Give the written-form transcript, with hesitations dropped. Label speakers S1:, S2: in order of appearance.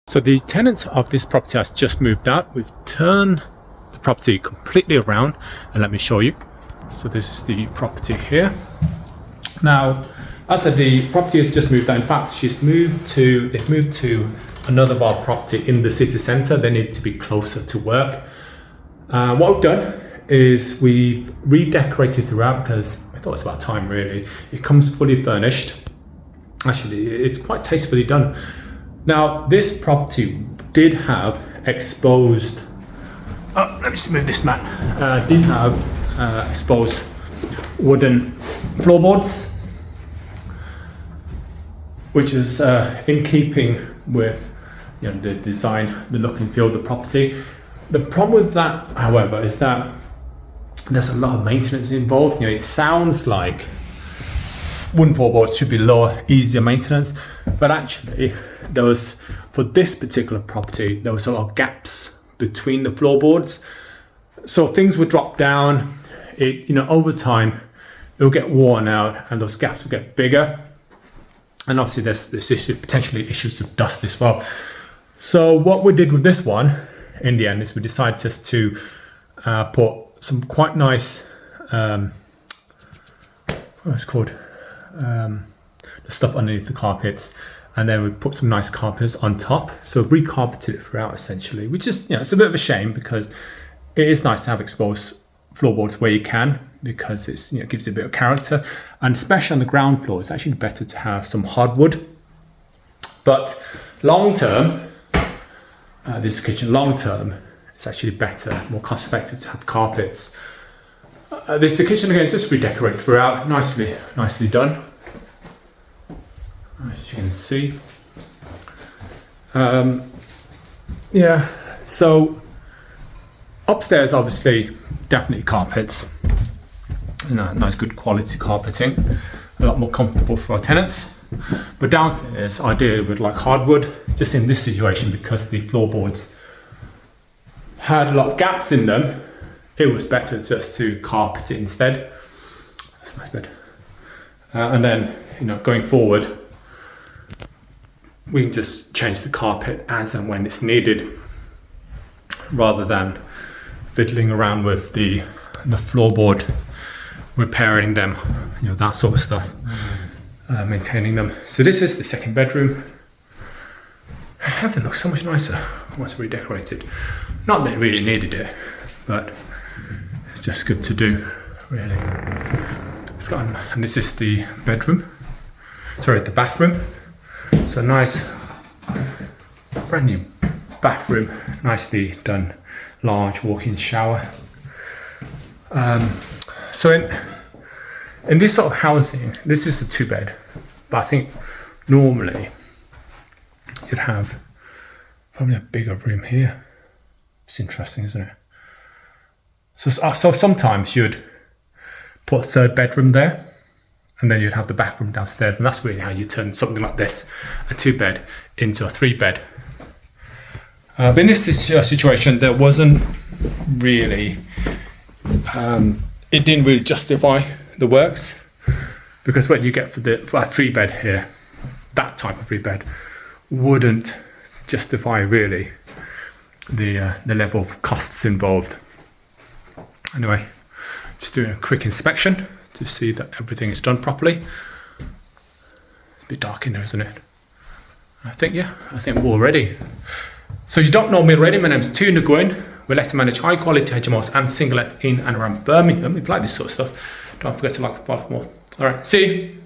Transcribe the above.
S1: So the tenant of this property has just moved out. We've turned the property completely around, and let me show you. So this is the property here. Now, as I said, the property has just moved out. In fact, they've moved to another of our property in the city centre. They need to be closer to work. What we've done is we've redecorated throughout because I thought it's about time really. It comes fully furnished. Actually, it's quite tastefully done. Now, this property did have exposed, let me just move this mat, did have exposed wooden floorboards, which is in keeping with the design, the look and feel of the property. The problem with that, however, is that there's a lot of maintenance involved. It sounds like wooden floorboards should be lower, easier maintenance, but actually for this particular property, there was a lot of gaps between the floorboards. So things would drop down, over time, it'll get worn out and those gaps will get bigger. And obviously there's this potentially issues of dust as well. So what we did with this one, in the end, is we decided just to put some quite nice, what's it called? The stuff underneath the carpets, and then we put some nice carpets on top. So recarpeted it throughout essentially, which is, it's a bit of a shame because it is nice to have exposed floorboards where you can, because it's, gives it a bit of character, and especially on the ground floor, it's actually better to have some hardwood. But long term, this kitchen long term, it's actually better, more cost effective to have carpets. This is the kitchen again, just redecorated throughout, nicely done. As you can see, so upstairs, obviously, definitely carpets, nice good quality carpeting, a lot more comfortable for our tenants. But downstairs, ideally with like hardwood, just in this situation, because the floorboards had a lot of gaps in them, it was better just to carpet it instead. That's a nice bed. And then, going forward, we can just change the carpet as and when it's needed, rather than fiddling around with the floorboard, repairing them, that sort of stuff, maintaining them. So this is the second bedroom. Everything looks so much nicer once redecorated. Not that it really needed it, but it's just good to do, really. And this is the bathroom. So nice, brand new bathroom, nicely done, large walk-in shower. So in this sort of housing, this is a 2-bed, but I think normally you'd have probably a bigger room here. It's interesting, isn't it? So sometimes you'd put a 3rd bedroom there, and then you'd have the bathroom downstairs, and that's really how you turn something like this, a 2-bed, into a 3-bed. But in this situation, there wasn't really, it didn't really justify the works, because what you get for a 3-bed here, that type of 3-bed, wouldn't justify really the level of costs involved. Anyway, just doing a quick inspection to see that everything is done properly. It's a bit dark in there, isn't it? I think we're all ready. So if you don't know me already, my name is Nguyen. We like to manage high quality HMOs and single lets in and around Birmingham. If you like this sort of stuff, don't forget to like and follow for more. Alright, see you.